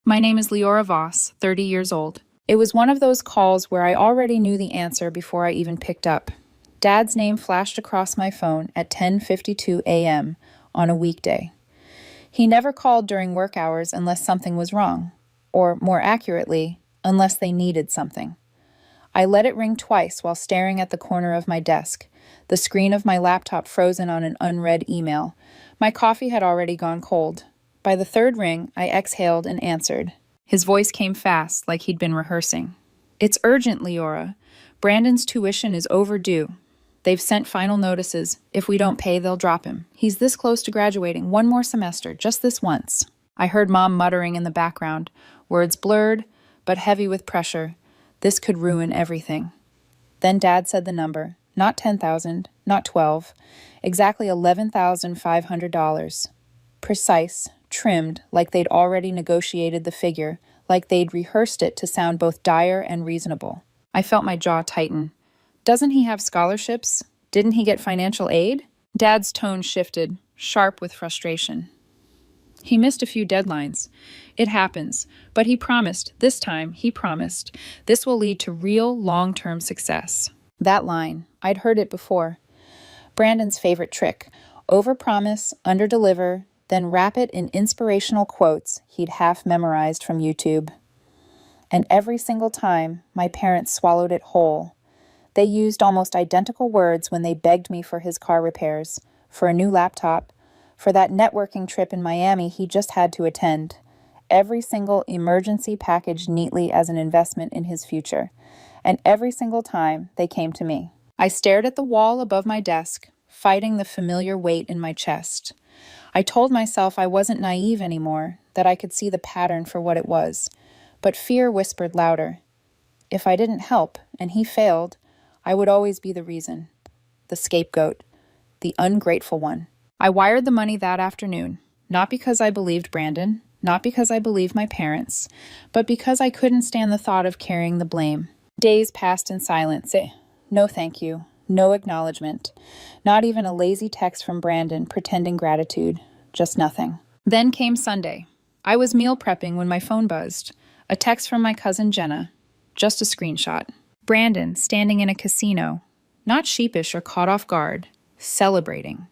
My name is Leora Voss, 30 years old. It was one of those calls where I already knew the answer before I even picked up. Dad's name flashed across my phone at 10:52 a.m. on a weekday. He never called during work hours unless something was wrong, or more accurately, unless they needed something. I let it ring twice while staring at the corner of my desk, the screen of my laptop frozen on an unread email. My coffee had already gone cold. By the third ring, I exhaled and answered. His voice came fast, like he'd been rehearsing. "It's urgent, Leora. Brandon's tuition is overdue. They've sent final notices. If we don't pay, they'll drop him. He's this close to graduating. One more semester, just this once." I heard Mom muttering in the background, words blurred, but heavy with pressure. This could ruin everything. Then Dad said the number. Not 10,000, not 12, exactly $11,500. Precise, trimmed, like they'd already negotiated the figure, like they'd rehearsed it to sound both dire and reasonable. I felt my jaw tighten. Doesn't he have scholarships? Didn't he get financial aid? Dad's tone shifted, sharp with frustration. He missed a few deadlines. It happens, but he promised, this time he promised, this will lead to real long-term success. That line, I'd heard it before. Brandon's favorite trick, overpromise, underdeliver, then wrap it in inspirational quotes he'd half memorized from YouTube. And every single time, my parents swallowed it whole. They used almost identical words when they begged me for his car repairs, for a new laptop, for that networking trip in Miami he just had to attend. Every single emergency packaged neatly as an investment in his future. And every single time, they came to me. I stared at the wall above my desk, fighting the familiar weight in my chest. I told myself I wasn't naive anymore, that I could see the pattern for what it was. But fear whispered louder. If I didn't help, and he failed, I would always be the reason. The scapegoat. The ungrateful one. I wired the money that afternoon, not because I believed Brandon, not because I believed my parents, but because I couldn't stand the thought of carrying the blame. Days passed in silence. No thank you, no acknowledgement, not even a lazy text from Brandon pretending gratitude, just nothing. Then came Sunday. I was meal prepping when my phone buzzed. A text from my cousin Jenna, just a screenshot. Brandon standing in a casino, not sheepish or caught off guard, celebrating.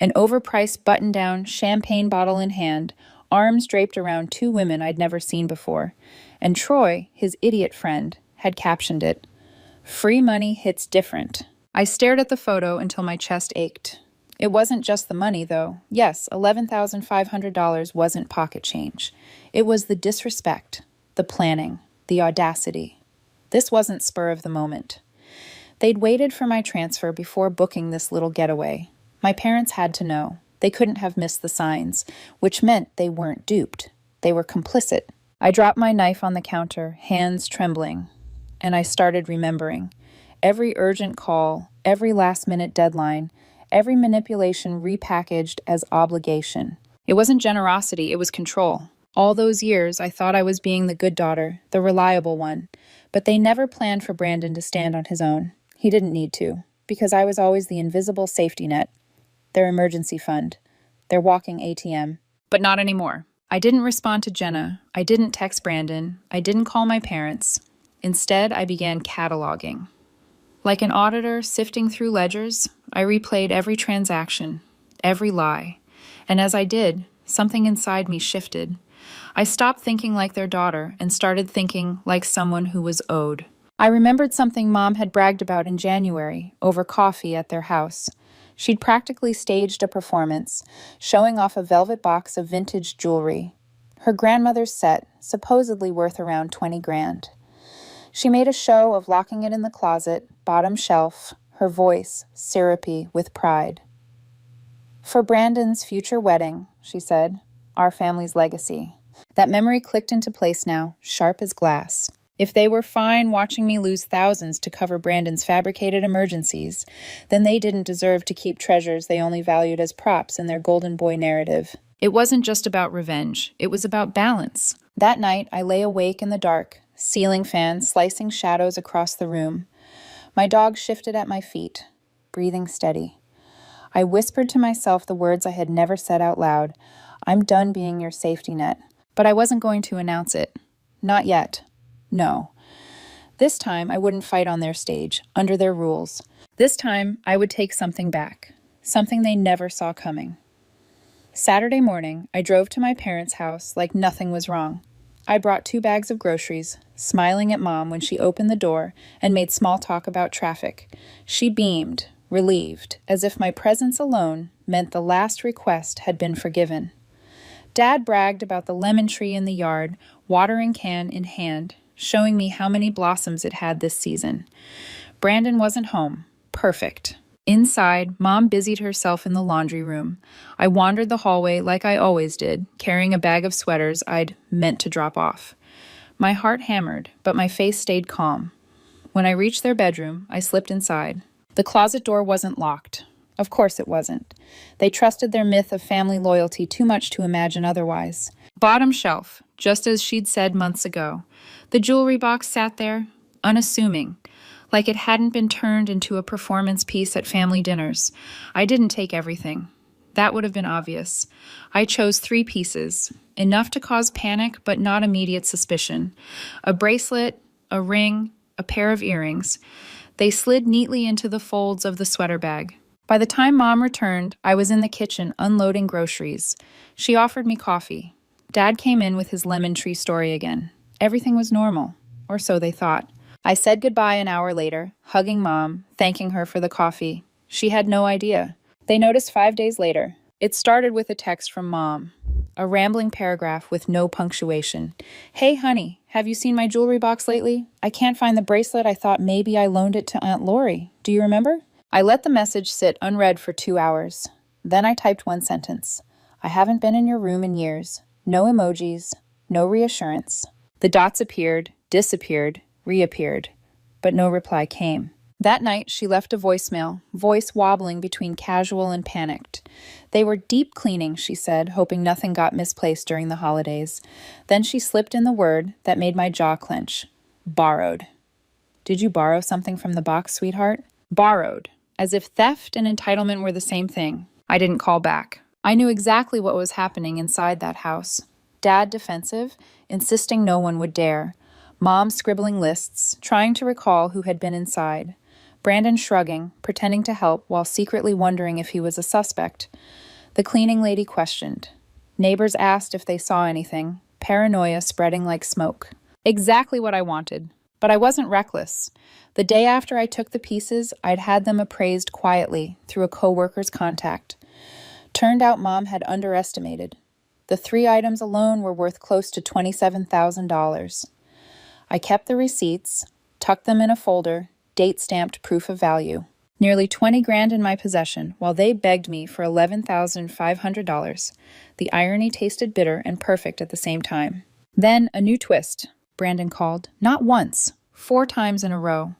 An overpriced button-down champagne bottle in hand, arms draped around two women I'd never seen before. And Troy, his idiot friend, had captioned it, "Free money hits different." I stared at the photo until my chest ached. It wasn't just the money, though. Yes, $11,500 wasn't pocket change. It was the disrespect, the planning, the audacity. This wasn't spur of the moment. They'd waited for my transfer before booking this little getaway. My parents had to know. They couldn't have missed the signs, which meant they weren't duped. They were complicit. I dropped my knife on the counter, hands trembling, and I started remembering. Every urgent call, every last-minute deadline, every manipulation repackaged as obligation. It wasn't generosity, it was control. All those years, I thought I was being the good daughter, the reliable one, but they never planned for Brandon to stand on his own. He didn't need to, because I was always the invisible safety net, their emergency fund, their walking ATM. But not anymore. I didn't respond to Jenna. I didn't text Brandon. I didn't call my parents. Instead, I began cataloging. Like an auditor sifting through ledgers, I replayed every transaction, every lie. And as I did, something inside me shifted. I stopped thinking like their daughter and started thinking like someone who was owed. I remembered something Mom had bragged about in January over coffee at their house. She'd practically staged a performance, showing off a velvet box of vintage jewelry. Her grandmother's set, supposedly worth around 20 grand. She made a show of locking it in the closet, bottom shelf, her voice syrupy with pride. "For Brandon's future wedding," she said, "our family's legacy." That memory clicked into place now, sharp as glass. If they were fine watching me lose thousands to cover Brandon's fabricated emergencies, then they didn't deserve to keep treasures they only valued as props in their golden boy narrative. It wasn't just about revenge. It was about balance. That night, I lay awake in the dark, ceiling fan slicing shadows across the room. My dog shifted at my feet, breathing steady. I whispered to myself the words I had never said out loud. "I'm done being your safety net." But I wasn't going to announce it. Not yet. No. This time I wouldn't fight on their stage, under their rules. This time I would take something back, something they never saw coming. Saturday morning, I drove to my parents' house like nothing was wrong. I brought 2 bags of groceries, smiling at Mom when she opened the door and made small talk about traffic. She beamed, relieved, as if my presence alone meant the last request had been forgiven. Dad bragged about the lemon tree in the yard, watering can in hand, showing me how many blossoms it had this season. Brandon wasn't home. Perfect. Inside, Mom busied herself in the laundry room. I wandered the hallway like I always did, carrying a bag of sweaters I'd meant to drop off. My heart hammered, but my face stayed calm. When I reached their bedroom, I slipped inside. The closet door wasn't locked. Of course it wasn't. They trusted their myth of family loyalty too much to imagine otherwise. Bottom shelf, just as she'd said months ago. The jewelry box sat there, unassuming, like it hadn't been turned into a performance piece at family dinners. I didn't take everything. That would have been obvious. I chose 3 pieces, enough to cause panic but not immediate suspicion. A bracelet, a ring, a pair of earrings. They slid neatly into the folds of the sweater bag. By the time Mom returned, I was in the kitchen unloading groceries. She offered me coffee. Dad came in with his lemon tree story again. Everything was normal, or so they thought. I said goodbye an hour later, hugging Mom, thanking her for the coffee. She had no idea. They noticed 5 days later. It started with a text from Mom, a rambling paragraph with no punctuation. "Hey, honey, have you seen my jewelry box lately? I can't find the bracelet. I thought maybe I loaned it to Aunt Lori. Do you remember?" I let the message sit unread for 2 hours. Then I typed 1 sentence. "I haven't been in your room in years. No emojis, no reassurance." The dots appeared, disappeared, reappeared, but no reply came. That night, she left a voicemail, voice wobbling between casual and panicked. They were deep cleaning, she said, hoping nothing got misplaced during the holidays. Then she slipped in the word that made my jaw clench. Borrowed. "Did you borrow something from the box, sweetheart?" Borrowed. As if theft and entitlement were the same thing. I didn't call back. I knew exactly what was happening inside that house. Dad defensive, insisting no one would dare. Mom scribbling lists, trying to recall who had been inside. Brandon shrugging, pretending to help while secretly wondering if he was a suspect. The cleaning lady questioned. Neighbors asked if they saw anything, paranoia spreading like smoke. Exactly what I wanted. But I wasn't reckless. The day after I took the pieces, I'd had them appraised quietly through a coworker's contact. Turned out Mom had underestimated. The 3 items alone were worth close to $27,000. I kept the receipts, tucked them in a folder, date-stamped proof of value. Nearly 20 grand in my possession, while they begged me for $11,500. The irony tasted bitter and perfect at the same time. Then a new twist, Brandon called. Not once, 4 times in a row.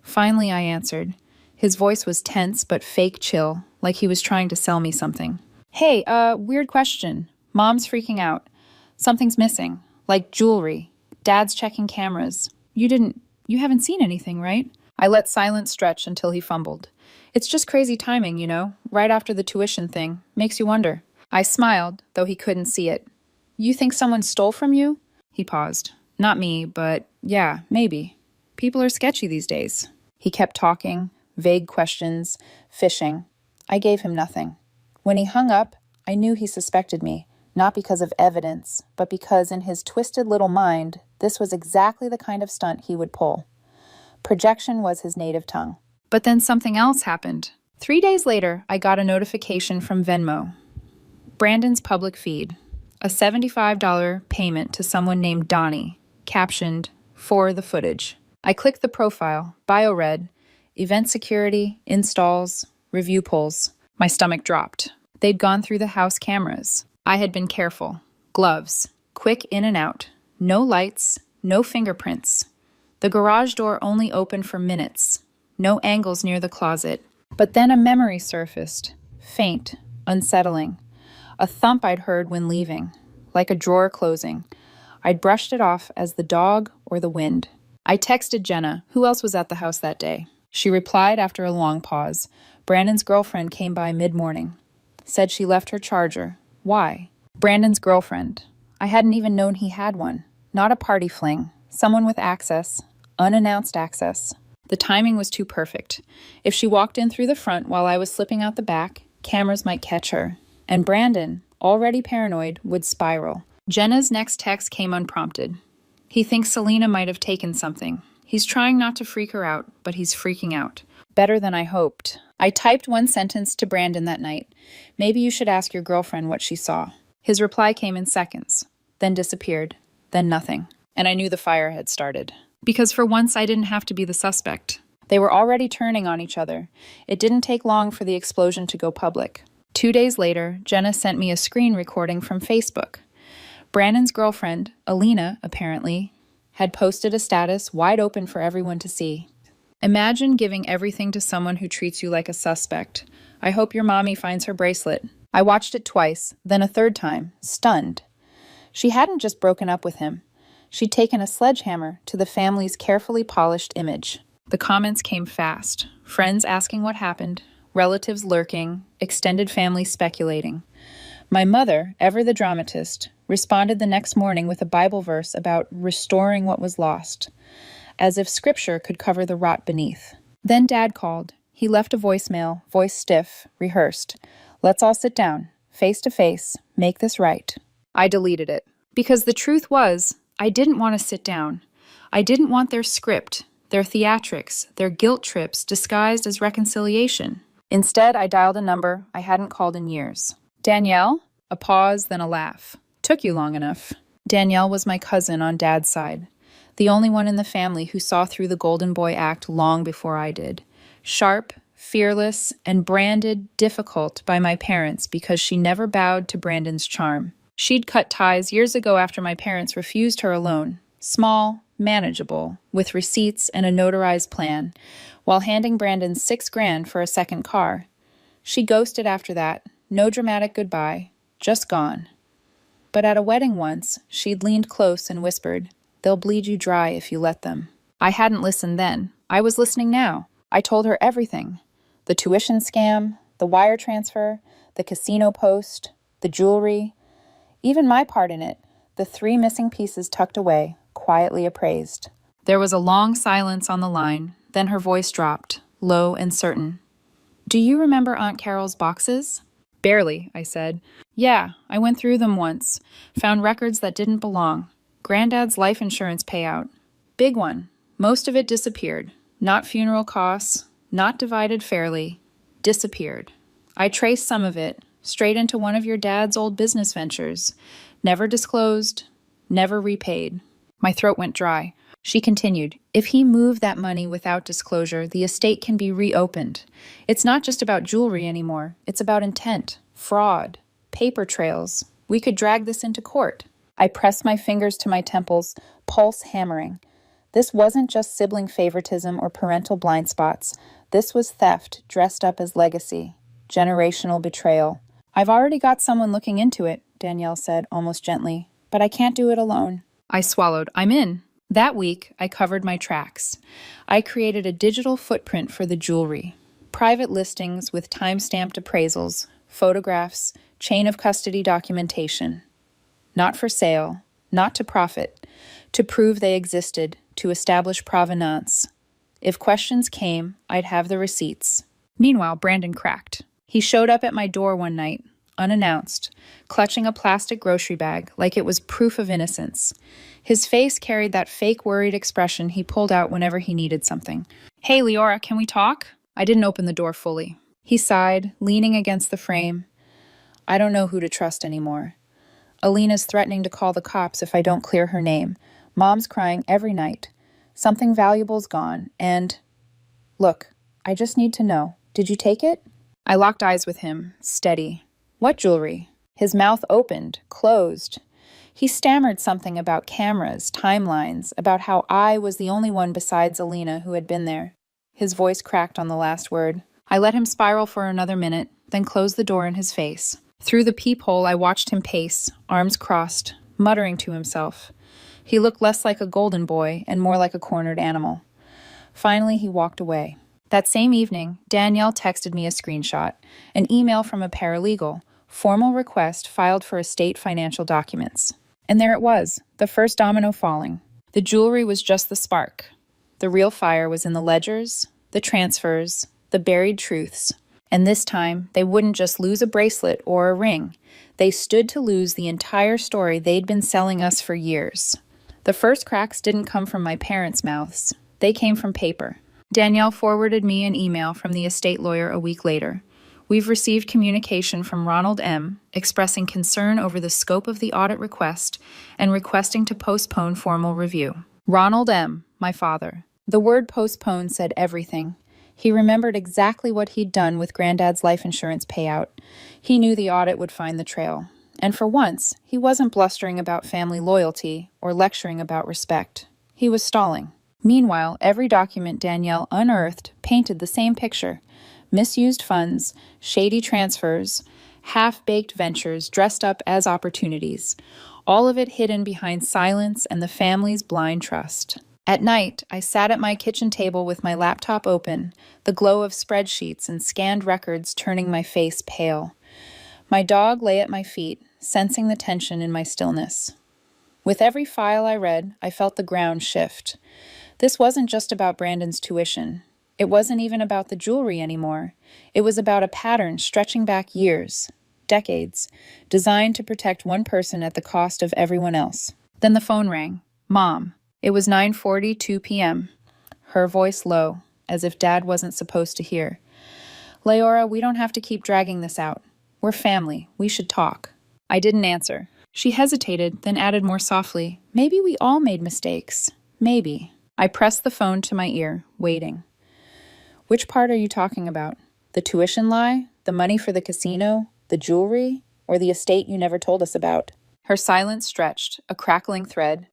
Finally I answered. His voice was tense but fake chill, like he was trying to sell me something. "Hey, weird question. Mom's freaking out. Something's missing, like jewelry. Dad's checking cameras. You haven't seen anything, right?" I let silence stretch until he fumbled. "It's just crazy timing, you know, right after the tuition thing. Makes you wonder." I smiled, though he couldn't see it. "You think someone stole from you?" He paused. "Not me, but yeah, maybe. People are sketchy these days." He kept talking, vague questions, fishing. I gave him nothing. When he hung up, I knew he suspected me. Not because of evidence, but because in his twisted little mind, this was exactly the kind of stunt he would pull. Projection was his native tongue. But then something else happened. 3 days later, I got a notification from Venmo. Brandon's public feed. A $75 payment to someone named Donnie, captioned, "For the footage." I clicked the profile, bio read, event security, installs, review pulls. My stomach dropped. They'd gone through the house cameras. I had been careful. Gloves. Quick in and out. No lights. No fingerprints. The garage door only opened for minutes. No angles near the closet. But then a memory surfaced. Faint. Unsettling. A thump I'd heard when leaving. Like a drawer closing. I'd brushed it off as the dog or the wind. I texted Jenna, who else was at the house that day. She replied after a long pause. Brandon's girlfriend came by mid-morning. Said she left her charger. Why? Brandon's girlfriend. I hadn't even known he had one. Not a party fling. Someone with access. Unannounced access. The timing was too perfect. If she walked in through the front while I was slipping out the back, cameras might catch her. And Brandon, already paranoid, would spiral. Jenna's next text came unprompted. He thinks Selena might have taken something. He's trying not to freak her out, but he's freaking out. Better than I hoped. I typed one sentence to Brandon that night. Maybe you should ask your girlfriend what she saw. His reply came in seconds, then disappeared, then nothing. And I knew the fire had started. Because for once I didn't have to be the suspect. They were already turning on each other. It didn't take long for the explosion to go public. 2 days later, Jenna sent me a screen recording from Facebook. Brandon's girlfriend, Alina, apparently, had posted a status wide open for everyone to see. Imagine giving everything to someone who treats you like a suspect. I hope your mommy finds her bracelet. I watched it twice, then a third time, stunned. She hadn't just broken up with him. She'd taken a sledgehammer to the family's carefully polished image. The comments came fast. Friends asking what happened, relatives lurking, extended family speculating. My mother, ever the dramatist, responded the next morning with a Bible verse about restoring what was lost, as if scripture could cover the rot beneath. Then Dad called. He left a voicemail, voice stiff, rehearsed. Let's all sit down, face to face, make this right. I deleted it. Because the truth was, I didn't want to sit down. I didn't want their script, their theatrics, their guilt trips disguised as reconciliation. Instead, I dialed a number I hadn't called in years. Danielle? A pause, then a laugh. Took you long enough. Danielle was my cousin on Dad's side. The only one in the family who saw through the Golden Boy act long before I did. Sharp, fearless, and branded difficult by my parents because she never bowed to Brandon's charm. She'd cut ties years ago after my parents refused her a loan. Small, manageable, with receipts and a notarized plan, while handing Brandon $6,000 for a second car. She ghosted after that. No dramatic goodbye. Just gone. But at a wedding once, she'd leaned close and whispered, "They'll bleed you dry if you let them." I hadn't listened then. I was listening now. I told her everything. The tuition scam, the wire transfer, the casino post, the jewelry, even my part in it, the 3 missing pieces tucked away, quietly appraised. There was a long silence on the line, then her voice dropped, low and certain. "Do you remember Aunt Carol's boxes?" "Barely," I said. "Yeah, I went through them once. Found records that didn't belong. Granddad's life insurance payout. Big one. Most of it disappeared. Not funeral costs, not divided fairly. Disappeared. I traced some of it, straight into one of your dad's old business ventures. Never disclosed, never repaid." My throat went dry. She continued, "If he moved that money without disclosure, the estate can be reopened. It's not just about jewelry anymore. It's about intent, fraud, paper trails. We could drag this into court." I pressed my fingers to my temples, pulse hammering. This wasn't just sibling favoritism or parental blind spots. This was theft dressed up as legacy, generational betrayal. "I've already got someone looking into it," Danielle said, almost gently, "but I can't do it alone." I swallowed. "I'm in." That week, I covered my tracks. I created a digital footprint for the jewelry. Private listings with time-stamped appraisals, photographs, chain of custody documentation. Not for sale, not to profit, to prove they existed, to establish provenance. If questions came, I'd have the receipts. Meanwhile, Brandon cracked. He showed up at my door one night, unannounced, clutching a plastic grocery bag like it was proof of innocence. His face carried that fake worried expression he pulled out whenever he needed something. "Hey, Leora, can we talk?" I didn't open the door fully. He sighed, leaning against the frame. "I don't know who to trust anymore. Alina's threatening to call the cops if I don't clear her name. Mom's crying every night. Something valuable's gone, and... Look, I just need to know. Did you take it?" I locked eyes with him, steady. "What jewelry?" His mouth opened, closed. He stammered something about cameras, timelines, about how I was the only one besides Alina who had been there. His voice cracked on the last word. I let him spiral for another minute, then closed the door in his face. Through the peephole, I watched him pace, arms crossed, muttering to himself. He looked less like a golden boy and more like a cornered animal. Finally, he walked away. That same evening, Danielle texted me a screenshot, an email from a paralegal, formal request filed for estate financial documents. And there it was, the first domino falling. The jewelry was just the spark. The real fire was in the ledgers, the transfers, the buried truths. And this time, they wouldn't just lose a bracelet or a ring. They stood to lose the entire story they'd been selling us for years. The first cracks didn't come from my parents' mouths. They came from paper. Danielle forwarded me an email from the estate lawyer a week later. We've received communication from Ronald M. expressing concern over the scope of the audit request and requesting to postpone formal review. Ronald M., my father. The word postpone said everything. He remembered exactly what he'd done with Granddad's life insurance payout. He knew the audit would find the trail. And for once, he wasn't blustering about family loyalty or lecturing about respect. He was stalling. Meanwhile, every document Danielle unearthed painted the same picture. Misused funds, shady transfers, half-baked ventures dressed up as opportunities. All of it hidden behind silence and the family's blind trust. At night, I sat at my kitchen table with my laptop open, the glow of spreadsheets and scanned records turning my face pale. My dog lay at my feet, sensing the tension in my stillness. With every file I read, I felt the ground shift. This wasn't just about Brandon's tuition. It wasn't even about the jewelry anymore. It was about a pattern stretching back years, decades, designed to protect one person at the cost of everyone else. Then the phone rang. Mom. It was 9:42 p.m. Her voice low, as if Dad wasn't supposed to hear. Leora, we don't have to keep dragging this out. We're family. We should talk. I didn't answer. She hesitated, then added more softly, maybe we all made mistakes. Maybe. I pressed the phone to my ear, waiting. Which part are you talking about? The tuition lie? The money for the casino? The jewelry? Or the estate you never told us about? Her silence stretched, a crackling thread.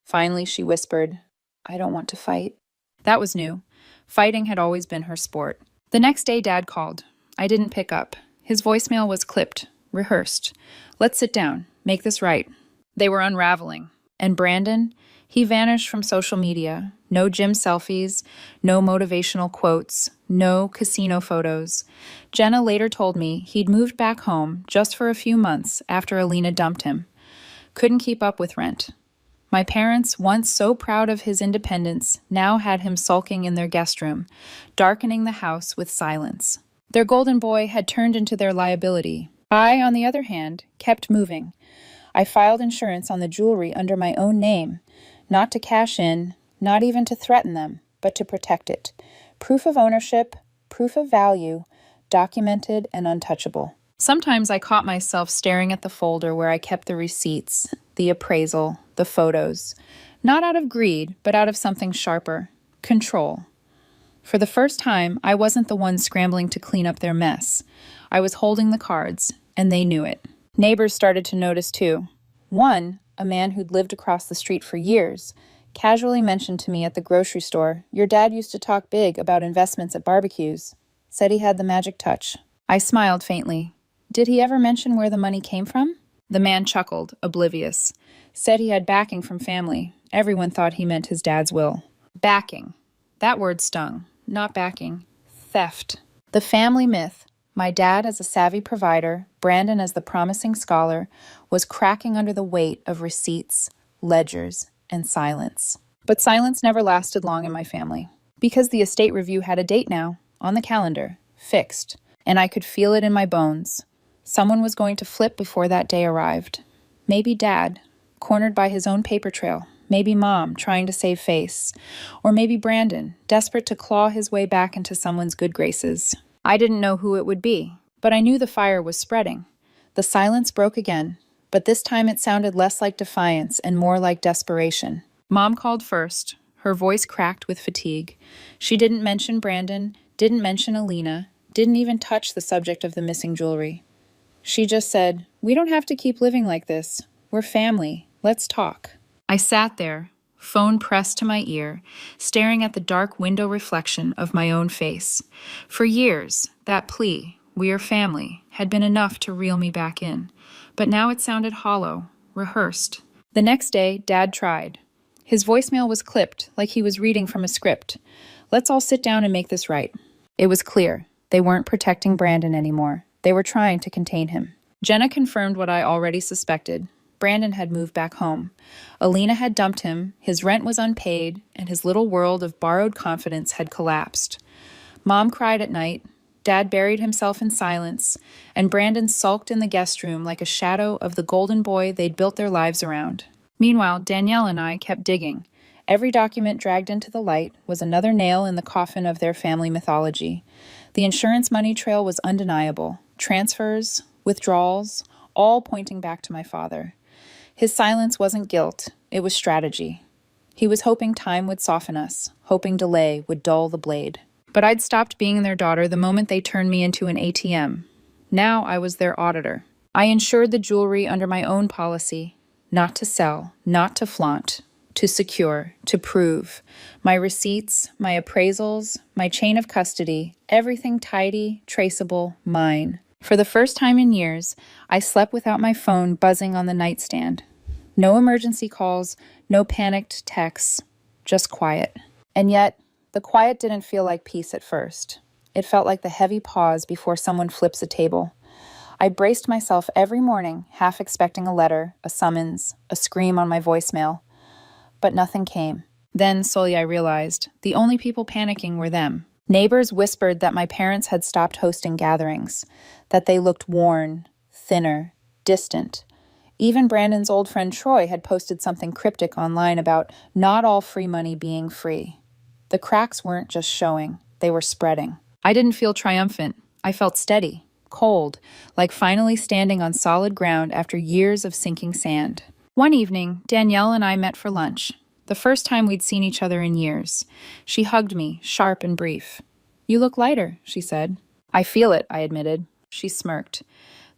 Finally, she whispered, I don't want to fight. That was new. Fighting had always been her sport. The next day, Dad called. I didn't pick up. His voicemail was clipped, rehearsed. Let's sit down. Make this right. They were unraveling. And Brandon? He vanished from social media. No gym selfies, no motivational quotes, no casino photos. Jenna later told me he'd moved back home just for a few months after Alina dumped him. Couldn't keep up with rent. My parents, once so proud of his independence, now had him sulking in their guest room, darkening the house with silence. Their golden boy had turned into their liability. I, on the other hand, kept moving. I filed insurance on the jewelry under my own name, not to cash in, not even to threaten them, but to protect it. Proof of ownership, proof of value, documented and untouchable. Sometimes I caught myself staring at the folder where I kept the receipts, the appraisal, the photos, not out of greed, but out of something sharper, control. For the first time, I wasn't the one scrambling to clean up their mess. I was holding the cards, and they knew it. Neighbors started to notice too. One, a man who'd lived across the street for years, casually mentioned to me at the grocery store, your dad used to talk big about investments at barbecues. Said he had the magic touch. I smiled faintly. Did he ever mention where the money came from? The man chuckled, oblivious. Said he had backing from family. Everyone thought he meant his dad's will. Backing. That word stung. Not backing. Theft. The family myth, my dad as a savvy provider, Brandon as the promising scholar, was cracking under the weight of receipts, ledgers, and silence. But silence never lasted long in my family. Because the estate review had a date now, on the calendar, fixed, and I could feel it in my bones. Someone was going to flip before that day arrived. Maybe Dad, cornered by his own paper trail. Maybe Mom, trying to save face. Or maybe Brandon, desperate to claw his way back into someone's good graces. I didn't know who it would be, but I knew the fire was spreading. The silence broke again, but this time it sounded less like defiance and more like desperation. Mom called first, her voice cracked with fatigue. She didn't mention Brandon, didn't mention Alina, didn't even touch the subject of the missing jewelry. She just said, we don't have to keep living like this. We're family. Let's talk. I sat there, phone pressed to my ear, staring at the dark window reflection of my own face. For years, that plea, we are family, had been enough to reel me back in. But now it sounded hollow, rehearsed. The next day, Dad tried. His voicemail was clipped, like he was reading from a script. Let's all sit down and make this right. It was clear. They weren't protecting Brandon anymore. They were trying to contain him. Jenna confirmed what I already suspected. Brandon had moved back home. Alina had dumped him, his rent was unpaid, and his little world of borrowed confidence had collapsed. Mom cried at night, Dad buried himself in silence, and Brandon sulked in the guest room like a shadow of the golden boy they'd built their lives around. Meanwhile, Danielle and I kept digging. Every document dragged into the light was another nail in the coffin of their family mythology. The insurance money trail was undeniable. Transfers, withdrawals, all pointing back to my father. His silence wasn't guilt, it was strategy. He was hoping time would soften us, hoping delay would dull the blade. But I'd stopped being their daughter the moment they turned me into an ATM. Now I was their auditor. I insured the jewelry under my own policy, not to sell, not to flaunt, to secure, to prove. My receipts, my appraisals, my chain of custody, everything tidy, traceable, mine. For the first time in years, I slept without my phone buzzing on the nightstand. No emergency calls, no panicked texts, just quiet. And yet, the quiet didn't feel like peace at first. It felt like the heavy pause before someone flips a table. I braced myself every morning, half expecting a letter, a summons, a scream on my voicemail. But nothing came. Then, slowly, I realized the only people panicking were them. Neighbors whispered that my parents had stopped hosting gatherings, that they looked worn, thinner, distant. Even Brandon's old friend Troy had posted something cryptic online about not all free money being free. The cracks weren't just showing, they were spreading. I didn't feel triumphant. I felt steady, cold, like finally standing on solid ground after years of sinking sand. One evening, Danielle and I met for lunch. The first time we'd seen each other in years. She hugged me, sharp and brief. "You look lighter," she said. "I feel it," I admitted. She smirked.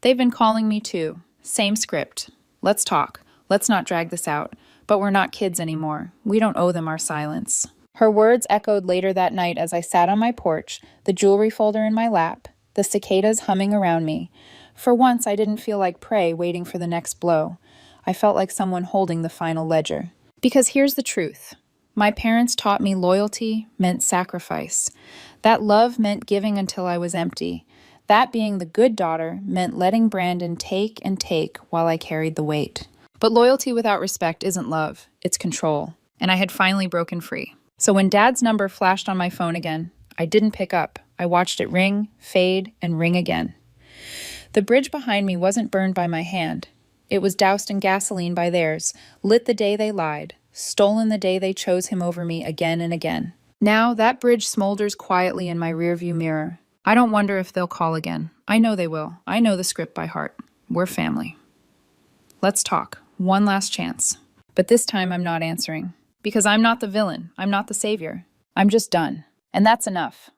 "They've been calling me too. Same script. Let's talk. Let's not drag this out. But we're not kids anymore. We don't owe them our silence." Her words echoed later that night as I sat on my porch, the jewelry folder in my lap, the cicadas humming around me. For once, I didn't feel like prey waiting for the next blow. I felt like someone holding the final ledger. Because here's the truth. My parents taught me loyalty meant sacrifice. That love meant giving until I was empty. That being the good daughter meant letting Brandon take and take while I carried the weight. But loyalty without respect isn't love, it's control. And I had finally broken free. So when Dad's number flashed on my phone again, I didn't pick up. I watched it ring, fade, and ring again. The bridge behind me wasn't burned by my hand. It was doused in gasoline by theirs, lit the day they lied, stolen the day they chose him over me again and again. Now that bridge smolders quietly in my rearview mirror. I don't wonder if they'll call again. I know they will. I know the script by heart. We're family. Let's talk. One last chance. But this time I'm not answering. Because I'm not the villain. I'm not the savior. I'm just done. And that's enough.